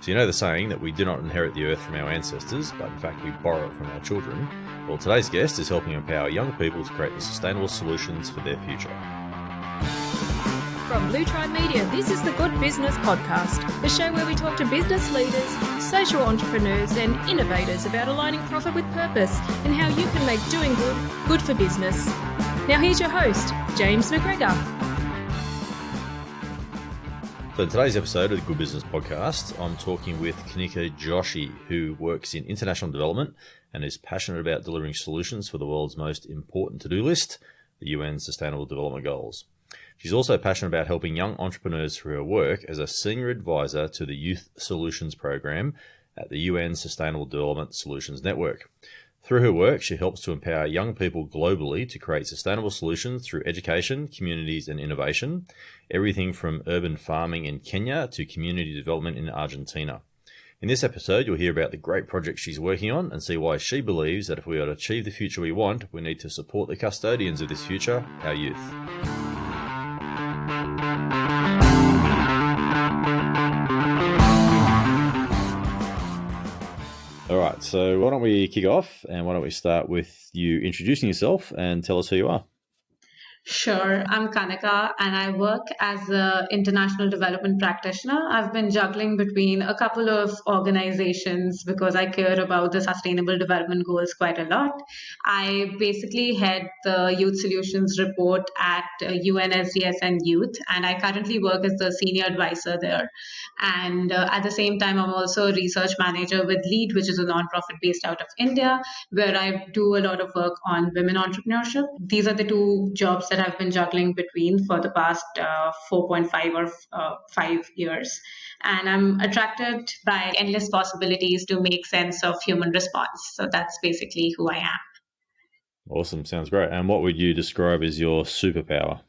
So you know the saying that we do not inherit the earth from our ancestors, but in fact we borrow it from our children. Well, today's guest is helping empower young people to create the sustainable solutions for their future. From Blue Tribe Media, this is the Good Business Podcast, the show where we talk to business leaders, social entrepreneurs and innovators about aligning profit with purpose and how you can make doing good for business. Now here's your host, James McGregor. So in today's episode of the Good Business Podcast, I'm talking with Kanika Joshi, who works in international development and is passionate about delivering solutions for the world's most important to-do list, the UN Sustainable Development Goals. She's also passionate about helping young entrepreneurs through her work as a senior advisor to the Youth Solutions Program at the UN Sustainable Development Solutions Network. Through her work, she helps to empower young people globally to create sustainable solutions through education, communities, and innovation, everything from urban farming in Kenya to community development in Argentina. In this episode, you'll hear about the great projects she's working on and see why she believes that if we are to achieve the future we want, we need to support the custodians of this future, our youth. All right, so why don't we kick off and why don't we start with you introducing yourself and tell us who you are? Sure. I'm Kanika and I work as an international development practitioner. I've been juggling between a couple of organizations because I care about the sustainable development goals quite a lot. I basically head the Youth Solutions report at UN SDSN Youth, and I currently work as the senior advisor there. And at the same time, I'm also a research manager with LEAD, which is a nonprofit based out of India, where I do a lot of work on women entrepreneurship. These are the two jobs that I've been juggling between for the past 4.5 or 5 years. And I'm attracted by endless possibilities to make sense of human response. So that's basically who I am. Awesome. Sounds great. And what would you describe as your superpower?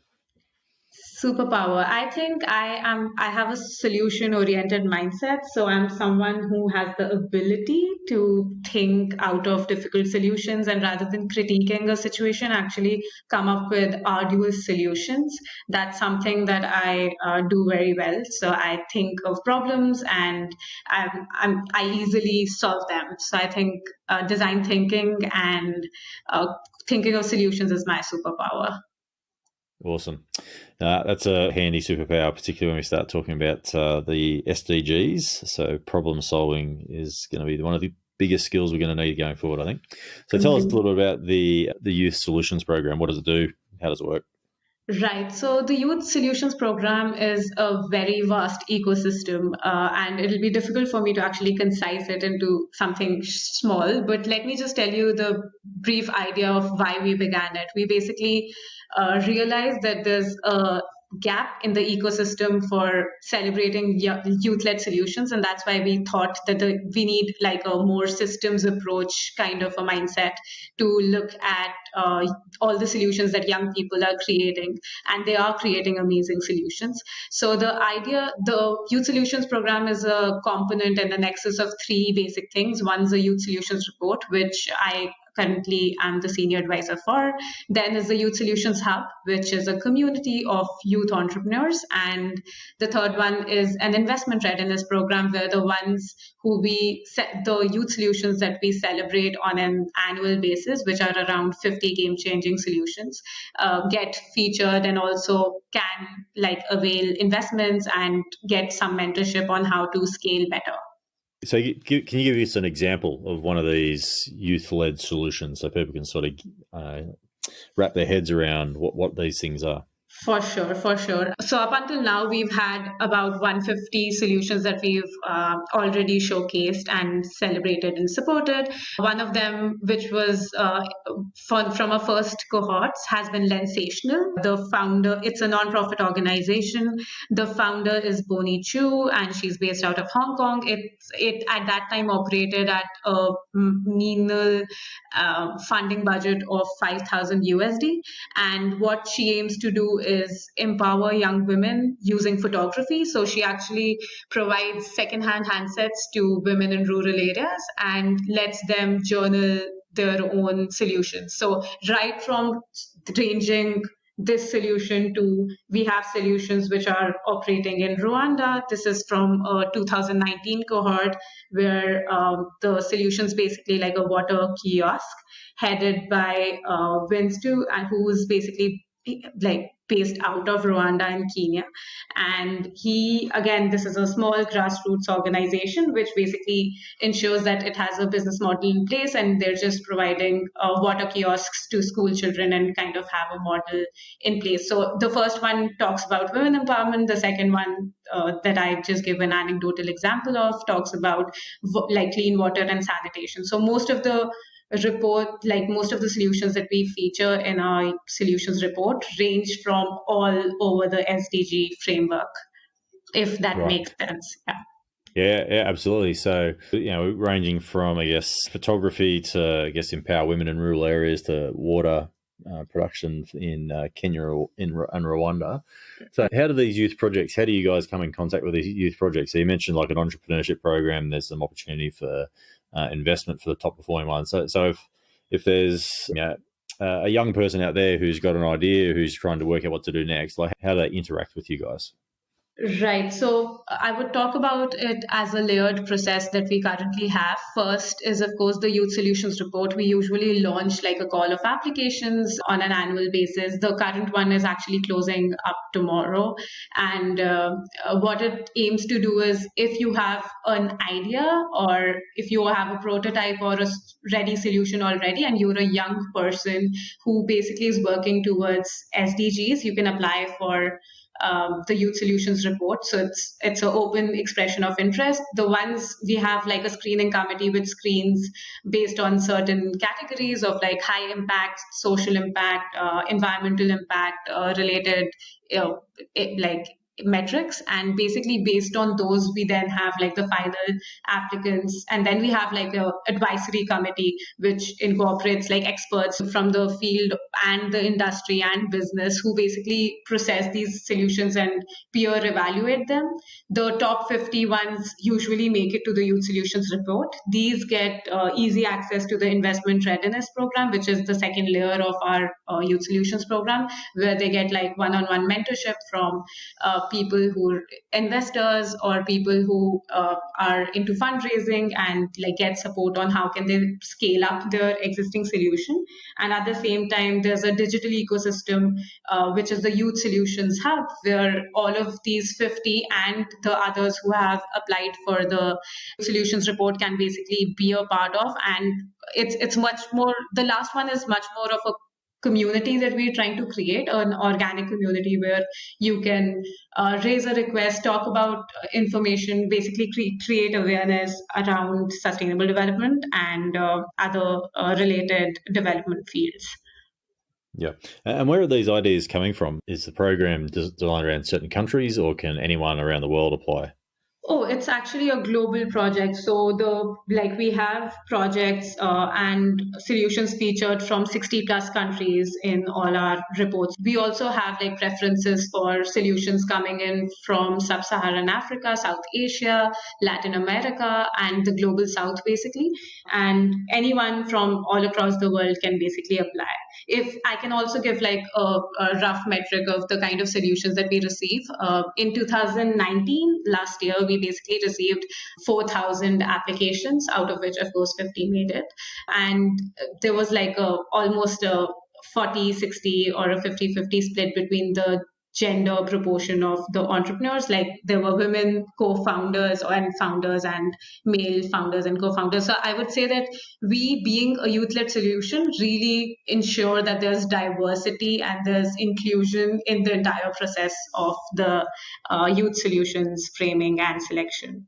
Superpower. I think I have a solution oriented mindset. So I'm someone who has the ability to think out of difficult solutions and rather than critiquing a situation, actually come up with arduous solutions. That's something that I do very well. So I think of problems and I easily solve them. So I think design thinking and thinking of solutions is my superpower. Awesome. That's a handy superpower, particularly when we start talking about the SDGs. So problem solving is going to be one of the biggest skills we're going to need going forward, I think. So tell us a little bit about the Youth Solutions Program. What does it do? How does it work? Right. So the Youth Solutions Program is a very vast ecosystem, and it'll be difficult for me to actually concise it into something small. But let me just tell you the brief idea of why we began it. We basically realized that there's a gap in the ecosystem for celebrating youth-led solutions, and that's why we thought that we need like a more systems approach kind of a mindset to look at all the solutions that young people are creating, and they are creating amazing solutions. So the Youth Solutions Program is a component and a nexus of three basic things. One's a Youth Solutions Report, which I currently I'm the senior advisor for. Then is the Youth Solutions Hub, which is a community of youth entrepreneurs. And the third one is an investment readiness program where the ones who the youth solutions that we celebrate on an annual basis, which are around 50 game-changing solutions, get featured and also can avail investments and get some mentorship on how to scale better. So can you give us an example of one of these youth-led solutions so people can sort of wrap their heads around what these things are? For sure. So up until now, we've had about 150 solutions that we've already showcased and celebrated and supported. One of them, which was from our first cohorts, has been Lensational. The founder, it's a nonprofit organization. The founder is Bonnie Chu, and she's based out of Hong Kong. It at that time operated at a menial funding budget of 5,000 USD. And what she aims to do is empower young women using photography. So she actually provides secondhand handsets to women in rural areas and lets them journal their own solutions. So right from ranging this solution to, we have solutions which are operating in Rwanda. This is from a 2019 cohort where the solution's basically like a water kiosk headed by Winstu, and who's basically like based out of Rwanda and Kenya. And he, again, this is a small grassroots organization which basically ensures that it has a business model in place, and they're just providing water kiosks to school children and kind of have a model in place. So the first one talks about women empowerment. The second one that I just give an anecdotal example of talks about like clean water and sanitation. So most of the most of the solutions that we feature in our solutions report range from all over the SDG framework, if that makes sense. Yeah, absolutely. So, ranging from, I guess, photography to, I guess, empower women in rural areas to water production in Kenya and Rwanda. So how do these youth projects, how do you guys come in contact with these youth projects? So you mentioned like an entrepreneurship program, there's some opportunity for investment for the top performing ones. So if there's a young person out there who's got an idea, who's trying to work out what to do next, like how do they interact with you guys? Right. So I would talk about it as a layered process that we currently have. First is, of course, the Youth Solutions Report. We usually launch like a call of applications on an annual basis. The current one is actually closing up tomorrow. And what it aims to do is, if you have an idea or if you have a prototype or a ready solution already and you're a young person who basically is working towards SDGs, you can apply for the Youth Solutions Report. So it's an open expression of interest. The ones we have like a screening committee which screens based on certain categories of like high impact, social impact, environmental impact, related, like metrics, and basically based on those we then have like the final applicants, and then we have like a advisory committee which incorporates like experts from the field and the industry and business who basically process these solutions and peer evaluate them. The top 50 ones usually make it to the Youth Solutions Report. These get easy access to the investment readiness program, which is the second layer of our Youth Solutions program, where they get like one-on-one mentorship from people who are investors or people who are into fundraising, and like get support on how can they scale up their existing solution. And at the same time, there's a digital ecosystem, which is the Youth Solutions Hub, where all of these 50 and the others who have applied for the solutions report can basically be a part of. And it's much more, the last one is much more of a community that we're trying to create, an organic community where you can raise a request, talk about information, basically create awareness around sustainable development and other related development fields. Yeah. And where are these ideas coming from? Is the program designed around certain countries, or can anyone around the world apply? Oh, it's actually a global project. So we have projects and solutions featured from 60 plus countries in all our reports. We also have like preferences for solutions coming in from Sub-Saharan Africa, South Asia, Latin America, and the global South basically. And anyone from all across the world can basically apply. If I can also give like a rough metric of the kind of solutions that we receive. In 2019, last year, we basically received 4,000 applications, out of which, of course, 50 made it. And there was like almost a 40-60 or a 50-50 split between the gender proportion of the entrepreneurs. Like there were women co-founders and founders and male founders and co-founders. So I would say that we, being a youth-led solution, really ensure that there's diversity and there's inclusion in the entire process of the youth solutions framing and selection.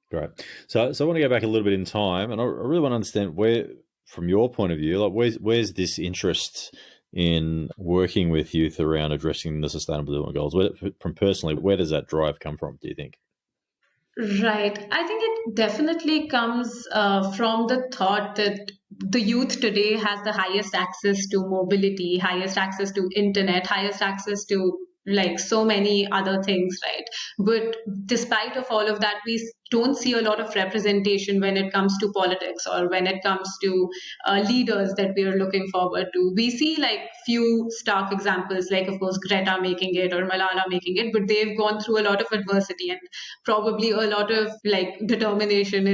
Great. So I want to go back a little bit in time, and I really want to understand where, from your point of view, like where's this interest in working with youth around addressing the Sustainable Development Goals? From personally, where does that drive come from, do you think? Right. I think it definitely comes from the thought that the youth today has the highest access to mobility, highest access to internet, highest access to like so many other things, right? But despite of all of that, we don't see a lot of representation when it comes to politics or when it comes to leaders that we are looking forward to. We see like few stark examples, like of course Greta making it or Malala making it, but they've gone through a lot of adversity and probably a lot of like determination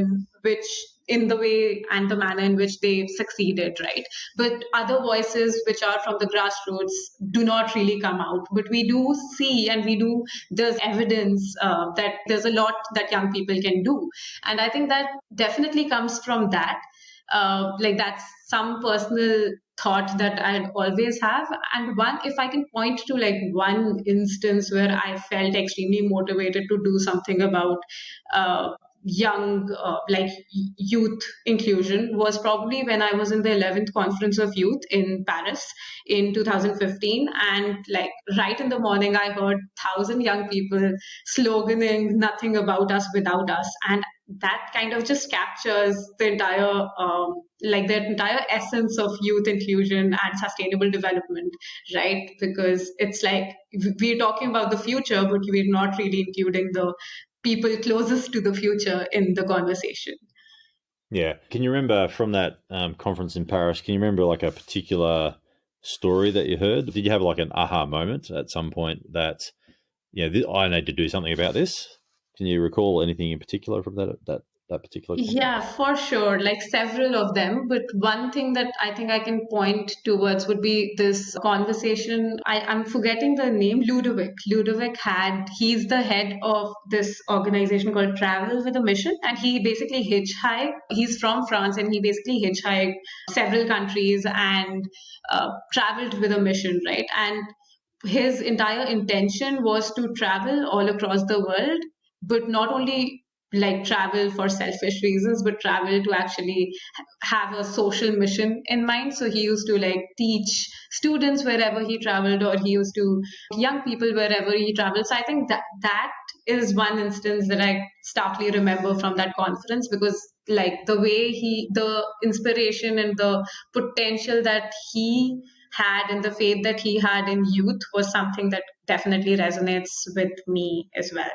in the way and the manner in which they succeeded, right? But other voices which are from the grassroots do not really come out. But we do see and there's evidence that there's a lot that young people can do. And I think that definitely comes from that. Like that's some personal thought that I'd always have. And one, if I can point to like one instance where I felt extremely motivated to do something about uh, young youth inclusion, was probably when I was in the 11th conference of youth in Paris in 2015. And like right in the morning I heard 1,000 young people sloganing nothing about us without us. And that kind of just captures the entire essence of youth inclusion and sustainable development, right? Because it's like we're talking about the future, but we're not really including the people closest to the future in the conversation. Yeah. Can you remember from that conference in Paris, can you remember like a particular story that you heard? Did you have like an aha moment at some point that, I need to do something about this? Can you recall anything in particular from that particular conference? Yeah, for sure. Like several of them. But one thing that I think I can point towards would be this conversation. I'm forgetting the name, Ludovic. He's the head of this organization called Travel with a Mission. And he basically hitchhiked. He's from France and he basically hitchhiked several countries and traveled with a mission, right? And his entire intention was to travel all across the world, but not only like travel for selfish reasons, but travel to actually have a social mission in mind. So he used to like teach students wherever he traveled, or he used to young people wherever he traveled. So I think that is one instance that I starkly remember from that conference, because like the inspiration and the potential that he had and the faith that he had in youth was something that definitely resonates with me as well.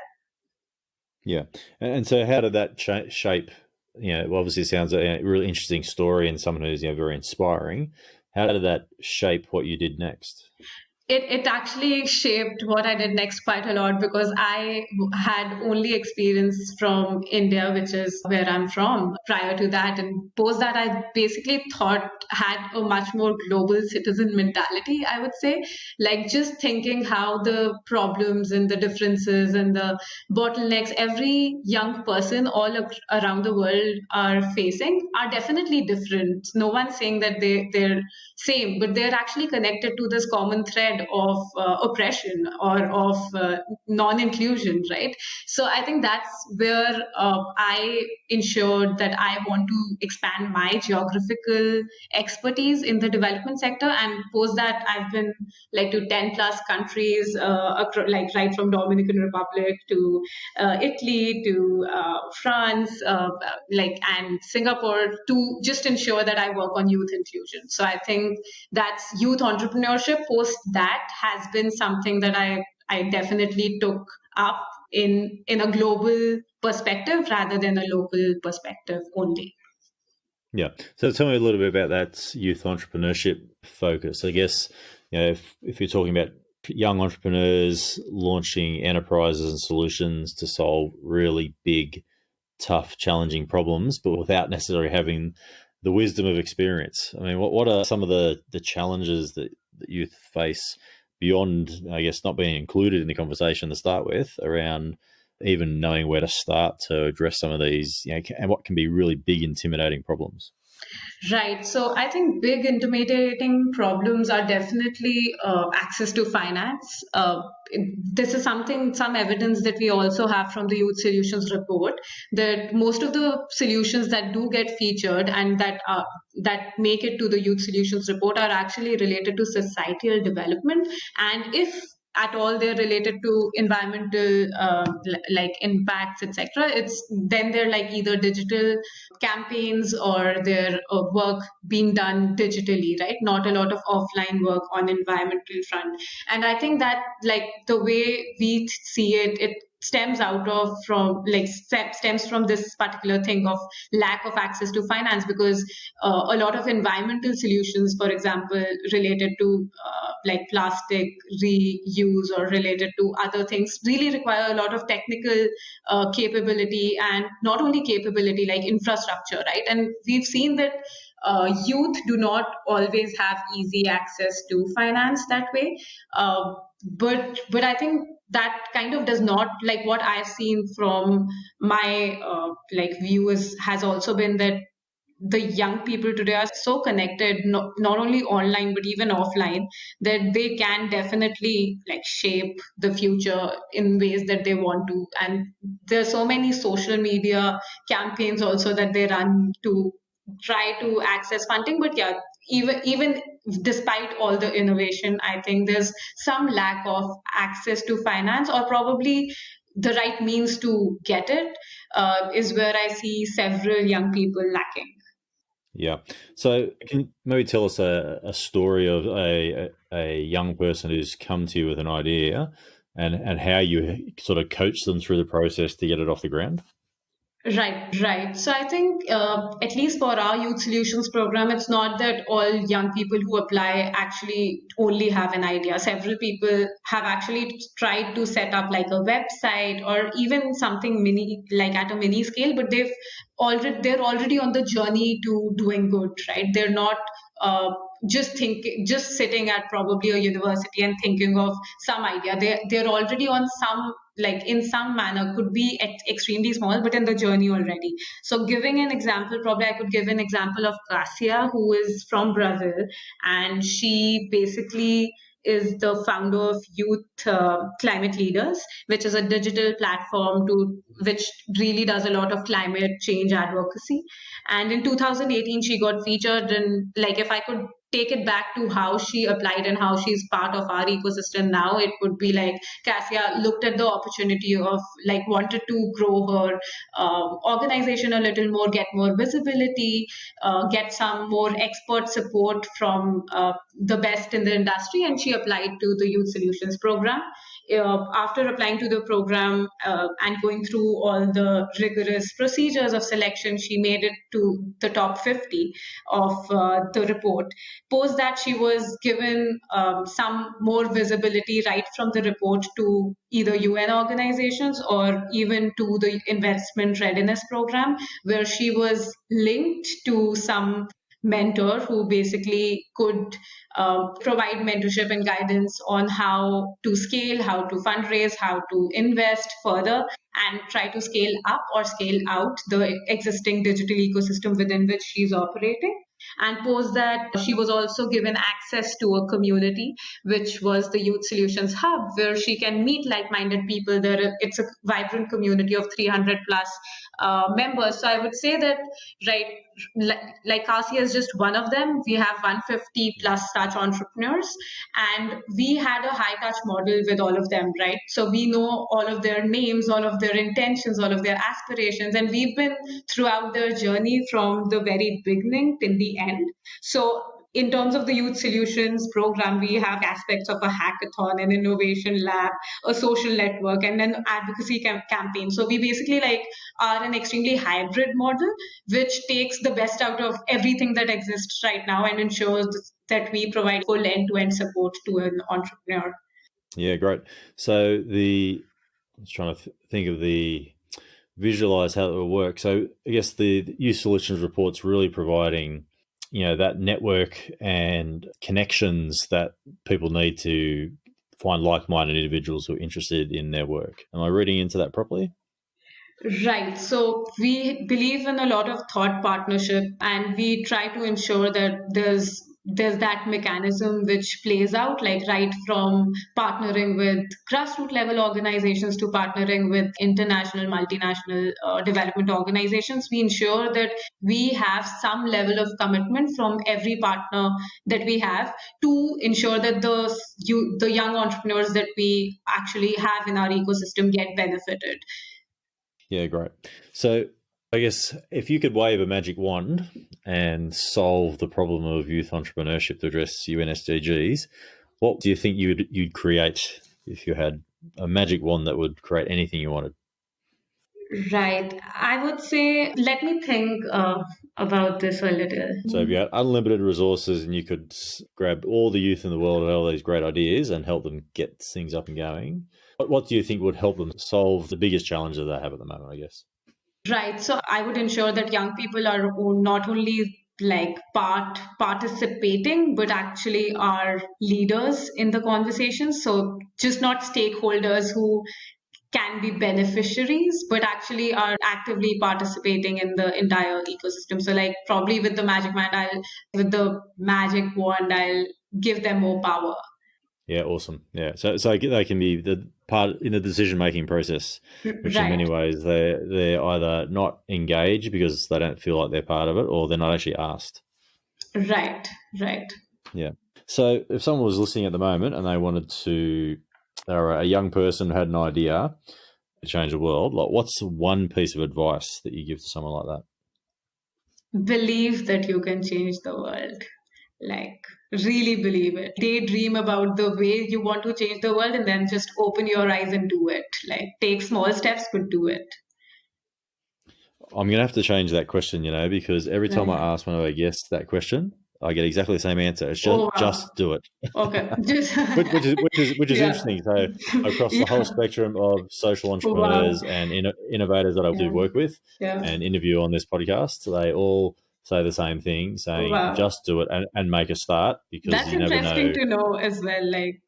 Yeah. And so how did that shape, obviously it sounds a really interesting story and someone who's very inspiring. How did that shape what you did next? It actually shaped what I did next quite a lot, because I had only experience from India, which is where I'm from, prior to that. And post that, I basically had a much more global citizen mentality, I would say. Like just thinking how the problems and the differences and the bottlenecks every young person around the world are facing are definitely different. No one's saying that they're same, but they're actually connected to this common thread of oppression or of non-inclusion, right? So I think that's where I ensured that I want to expand my geographical expertise in the development sector. And post that, I've been like to 10 plus countries, like right from Dominican Republic to Italy to France, and Singapore, to just ensure that I work on youth inclusion. So I think that's youth entrepreneurship. Post that has been something that I definitely took up in a global perspective rather than a local perspective only. Yeah. So tell me a little bit about that youth entrepreneurship focus. I guess, if you're talking about young entrepreneurs launching enterprises and solutions to solve really big, tough, challenging problems, but without necessarily having the wisdom of experience. I mean, what are some of the challenges that youth face beyond, I guess, not being included in the conversation to start with, around even knowing where to start to address some of these, and what can be really big, intimidating problems? Right. So I think big intimidating problems are definitely access to finance. This is some evidence that we also have from the Youth Solutions report, that most of the solutions that do get featured and that make it to the Youth Solutions report are actually related to societal development. And if at all they're related to environmental like impacts, etc., it's then they're like either digital campaigns or their work being done digitally, right? Not a lot of offline work on environmental front. And I think that like the way we see it, it stems out of from like stems from this particular thing of lack of access to finance, because a lot of environmental solutions, for example, related to like plastic reuse or related to other things, really require a lot of technical capability, and not only capability, like infrastructure, right? And we've seen that youth do not always have easy access to finance that way. But I think that kind of does not, like what I've seen from my like view has also been that the young people today are so connected, not only online but even offline, that they can definitely like shape the future in ways that they want to. And there's so many social media campaigns also that they run to try to access funding. But yeah, even despite all the innovation, I think there's some lack of access to finance, or probably the right means to get it is where I see several young people lacking. Yeah. So can you maybe tell us a story of a young person who's come to you with an idea, and how you sort of coach them through the process to get it off the ground? Right. So I think, at least for our Youth Solutions program, it's not that all young people who apply actually only have an idea. Several people have actually tried to set up like a website or even something mini, like at a mini scale, but they're already on the journey to doing good, right? They're not uh, just sitting at probably a university and thinking of some idea. They're already on some, like in some manner, could be extremely small, but in the journey already. So giving an example, probably I could give an example of Kasia, who is from Brazil, and she basically is the founder of Youth Climate Leaders, which is a digital platform to which really does a lot of climate change advocacy. And in 2018, she got featured in, like, if I could take it back to how she applied and how she's part of our ecosystem now, it would be like Cassia looked at the opportunity of like wanted to grow her organization a little more, get more visibility, get some more expert support from the best in the industry, and she applied to the Youth Solutions program. After applying to the program and going through all the rigorous procedures of selection, she made it to the top 50 of the report. Post that, she was given some more visibility right from the report to either UN organizations or even to the investment readiness program, where she was linked to some mentor who basically could provide mentorship and guidance on how to scale, how to fundraise, how to invest further, and try to scale up or scale out the existing digital ecosystem within which she's operating. And post that, she was also given access to a community, which was the Youth Solutions Hub, where she can meet like-minded people. It's a vibrant community of 300 plus members. So I would say that, right, like Kasi is just one of them. We have 150 plus such entrepreneurs, and we had a high touch model with all of them, right? So we know all of their names, all of their intentions, all of their aspirations, and we've been throughout their journey from the very beginning till the end. So in terms of the Youth Solutions program, we have aspects of a hackathon, an innovation lab, a social network, and then advocacy campaign. So we basically like are an extremely hybrid model, which takes the best out of everything that exists right now and ensures that we provide full end-to-end support to an entrepreneur. Yeah, great. So I was trying to think of the visualize how it will work. So I guess the Youth Solutions report's really providing, that network and connections that people need to find like-minded individuals who are interested in their work. Am I reading into that properly? Right. So we believe in a lot of thought partnership, and we try to ensure that there's there's that mechanism which plays out, like right from partnering with grassroots level organizations to partnering with international, multinational development organizations. We ensure that we have some level of commitment from every partner that we have to ensure that the young entrepreneurs that we actually have in our ecosystem get benefited. Yeah, great. So I guess if you could wave a magic wand and solve the problem of youth entrepreneurship to address UN SDGs, what do you think you'd create if you had a magic wand that would create anything you wanted? Right. I would say, let me think about this a little. So if you had unlimited resources and you could grab all the youth in the world and all these great ideas and help them get things up and going, what do you think would help them solve the biggest challenge that they have at the moment, I guess? Right. So I would ensure that young people are not only like participating, but actually are leaders in the conversation. So just not stakeholders who can be beneficiaries, but actually are actively participating in the entire ecosystem. So like probably with the magic wand, I'll give them more power. Yeah, awesome. Yeah, so they can be the part in the decision-making process, which in many ways they're either not engaged because they don't feel like they're part of it, or they're not actually asked. Right. Yeah. So if someone was listening at the moment and they're a young person who had an idea to change the world, like what's one piece of advice that you give to someone like that? Believe that you can change the world. Like, really believe it. Daydream about the way you want to change the world and then just open your eyes and do it. Like, take small steps, but do it. I'm going to have to change that question, because every time I ask one of our guests that question, I get exactly the same answer. It's just do it. Okay. which is interesting. So across the whole spectrum of social entrepreneurs and innovators that I do work with and interview on this podcast, they all say the same thing, saying just do it and make a start, because that's you never know. That's interesting to know as well. Like,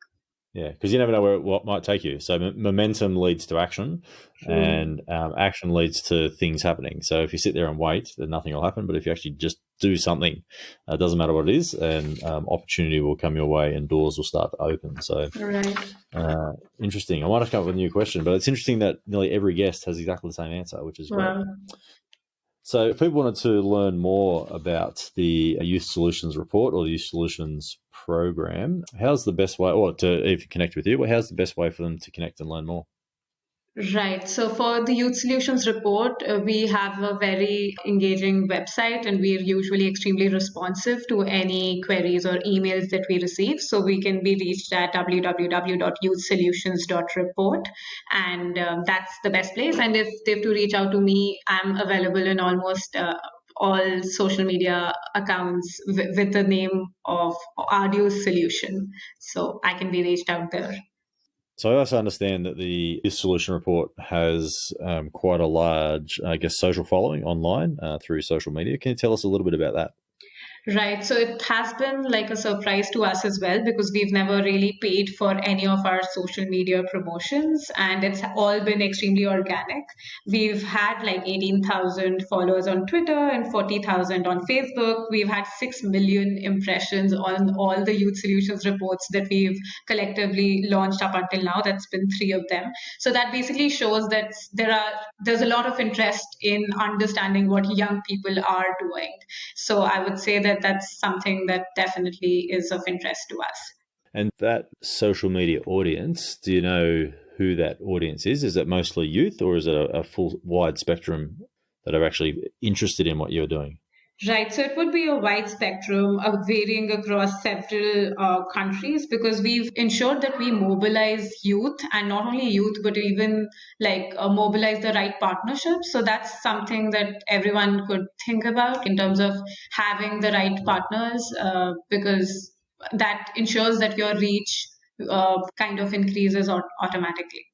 yeah, because you never know what might take you. So momentum leads to action, and action leads to things happening. So if you sit there and wait, then nothing will happen. But if you actually just do something, it doesn't matter what it is, and opportunity will come your way and doors will start to open. So interesting. I might have to come up with a new question, but it's interesting that nearly every guest has exactly the same answer, which is great. So if people wanted to learn more about the Youth Solutions Report or the Youth Solutions Program, how's the best way, if you connect with you, how's the best way for them to connect and learn more? Right. So for the Youth Solutions Report, we have a very engaging website, and we are usually extremely responsive to any queries or emails that we receive. So we can be reached at www.youthsolutions.report, and that's the best place. And if they have to reach out to me, I'm available in almost all social media accounts with the name of Youth Solution. So I can be reached out there. So I also understand that the Youth Solution Report has quite a large, social following online through social media. Can you tell us a little bit about that? Right. So it has been like a surprise to us as well, because we've never really paid for any of our social media promotions, and it's all been extremely organic. We've had like 18,000 followers on Twitter and 40,000 on Facebook. We've had 6 million impressions on all the Youth Solutions reports that we've collectively launched up until now. That's been 3 of them. So that basically shows that there's a lot of interest in understanding what young people are doing. So I would say that's something that definitely is of interest to us. And that social media audience, do you know who that audience is? Is it mostly youth, or is it a full wide spectrum that are actually interested in what you're doing? Right. So it would be a wide spectrum of varying across several countries, because we've ensured that we mobilize youth, and not only youth, but even mobilize the right partnerships. So that's something that everyone could think about in terms of having the right partners, because that ensures that your reach kind of increases automatically.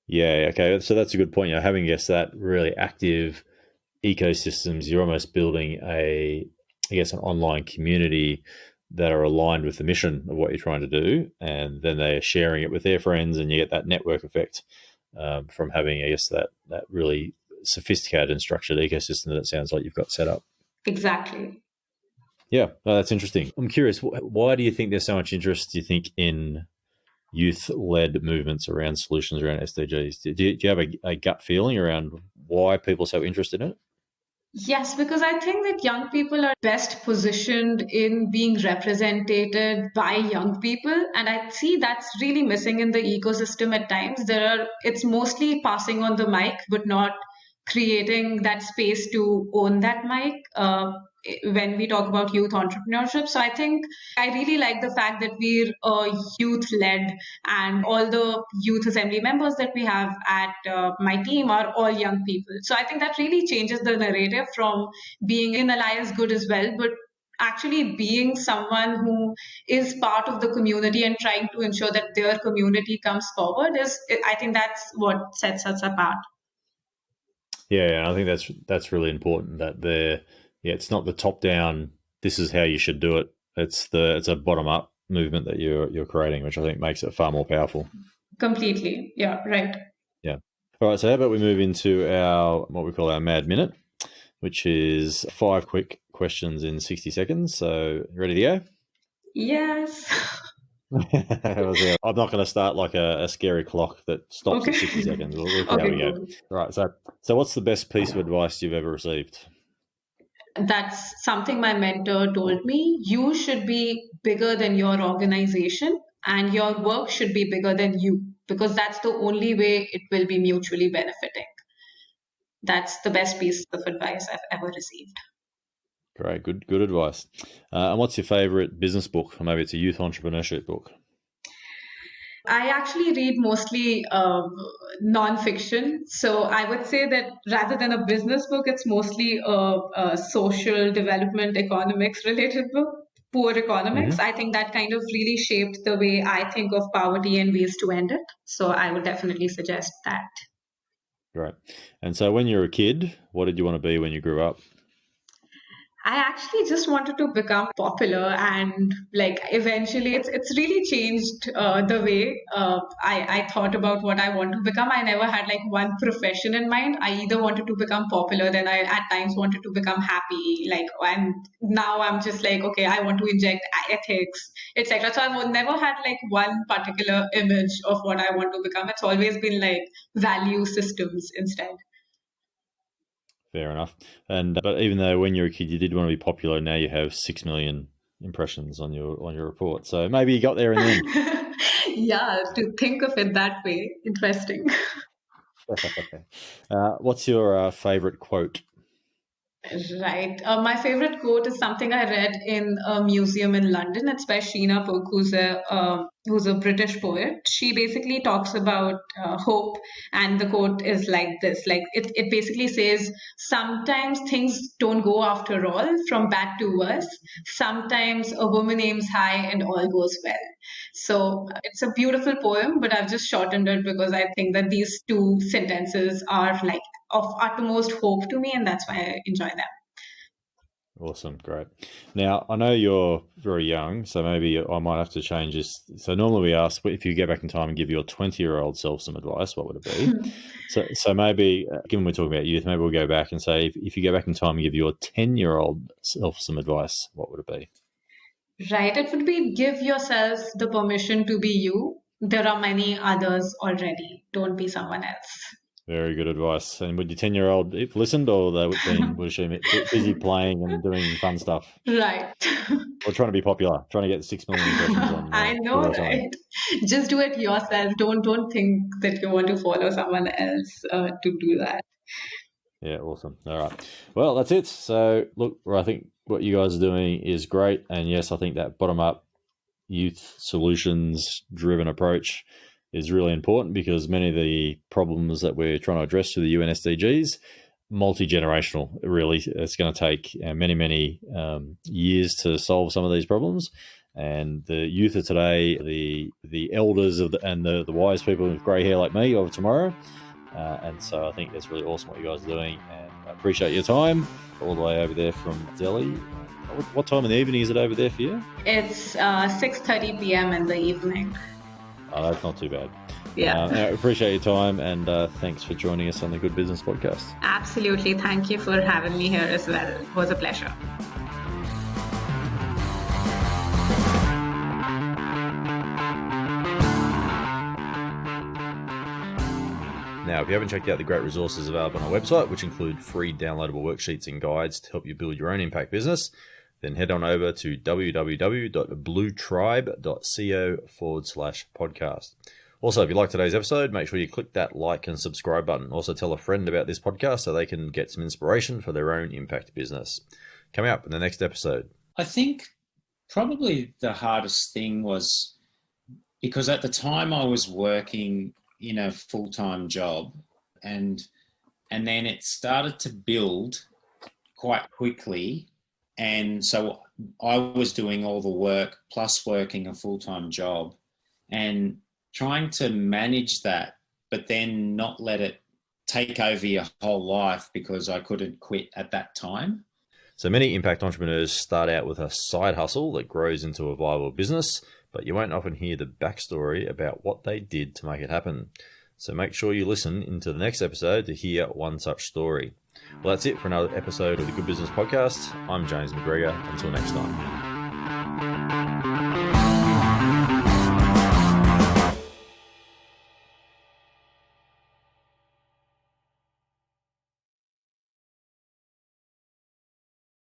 Yeah. Okay. So that's a good point. Having that really active ecosystems, you're almost building an online community that are aligned with the mission of what you're trying to do, and then they're sharing it with their friends, and you get that network effect from having, that really sophisticated and structured ecosystem that it sounds like you've got set up. Exactly. Yeah, that's interesting. I'm curious, why do you think there's so much interest, do you think, in youth-led movements around solutions around SDGs? Do you have a gut feeling around why people are so interested in it? Yes, because I think that young people are best positioned in being represented by young people. And I see that's really missing in the ecosystem at times. It's mostly passing on the mic, but not creating that space to own that mic. When we talk about youth entrepreneurship. So I think I really like the fact that we're youth led, and all the youth assembly members that we have at my team are all young people. So I think that really changes the narrative from being an ally is good as well, but actually being someone who is part of the community and trying to ensure that their community comes forward I think that's what sets us apart. Yeah, I think that's really important. It's not the top down. This is how you should do it. It's a bottom up movement that you're creating, which I think makes it far more powerful. Completely, yeah, right. Yeah. All right. So how about we move into what we call our Mad Minute, which is 5 quick questions in 60 seconds. So ready to go? Yes. I'm not going to start like a scary clock that stops at 60 seconds. We'll see how we go. Cool. All right. So what's the best piece of advice you've ever received? That's something my mentor told me. You should be bigger than your organization, and your work should be bigger than you, because that's the only way it will be mutually benefiting. That's the best piece of advice I've ever received. Great, good advice. And what's your favorite business book? Or maybe it's a youth entrepreneurship book. I actually read mostly non-fiction. So I would say that rather than a business book, it's mostly a social development economics related book, Poor Economics. Mm-hmm. I think that kind of really shaped the way I think of poverty and ways to end it. So I would definitely suggest that. Great. And so when you were a kid, what did you want to be when you grew up? I actually just wanted to become popular, and like eventually it's really changed the way I thought about what I want to become. I never had like one profession in mind. I either wanted to become popular, then I at times wanted to become happy, and now I'm just like, okay, I want to inject ethics, etc. So I've never had like one particular image of what I want to become. It's always been like value systems instead. Fair enough. And but even though when you were a kid you did want to be popular, now you have 6 million impressions on your report. So maybe you got there in the end. Yeah, to think of it that way, interesting. What's your favorite quote? Right. My favorite quote is something I read in a museum in London. It's by Sheena Pook, who's a British poet. She basically talks about hope, and the quote is like this: like it basically says, sometimes things don't go after all, from bad to worse. Sometimes a woman aims high and all goes well. So it's a beautiful poem, but I've just shortened it because I think that these two sentences are like of utmost hope to me, and that's why I enjoy them. Awesome, great. Now, I know you're very young, so maybe I might have to change this. So normally we ask, if you go back in time and give your 20-year-old self some advice, what would it be? So maybe, given we're talking about youth, maybe we'll go back and say, if you go back in time and give your 10-year-old self some advice, what would it be? Right, it would be give yourself the permission to be you. There are many others already. Don't be someone else. Very good advice. And would your 10-year-old listened, or was she busy playing and doing fun stuff? Right. Or trying to be popular, trying to get 6 million impressions on. I know, right? Just do it yourself. Don't think that you want to follow someone else to do that. Yeah, awesome. All right. Well, that's it. So, look, I think what you guys are doing is great. And yes, I think that bottom-up youth solutions-driven approach is really important, because many of the problems that we're trying to address through the UN SDGs, multi-generational, really. It's going to take many years to solve some of these problems. And the youth of today, the elders and the wise people with grey hair like me of tomorrow. And so I think that's really awesome what you guys are doing, and I appreciate your time all the way over there from Delhi. What time in the evening is it over there for you? It's 6:30 p.m. in the evening. Oh, that's not too bad. Yeah. I appreciate your time, and thanks for joining us on the Good Business Podcast. Absolutely. Thank you for having me here as well. It was a pleasure. Now, if you haven't checked out the great resources available on our website, which include free downloadable worksheets and guides to help you build your own impact business, then head on over to www.bluetribe.co/podcast. Also, if you like today's episode, make sure you click that like and subscribe button. Also, tell a friend about this podcast so they can get some inspiration for their own impact business. Coming up in the next episode. I think probably the hardest thing was because at the time I was working in a full-time job and then it started to build quite quickly. And so I was doing all the work plus working a full-time job and trying to manage that, but then not let it take over your whole life because I couldn't quit at that time. So many impact entrepreneurs start out with a side hustle that grows into a viable business, but you won't often hear the backstory about what they did to make it happen. So make sure you listen into the next episode to hear one such story. Well, that's it for another episode of the Good Business Podcast. I'm James McGregor. Until next time.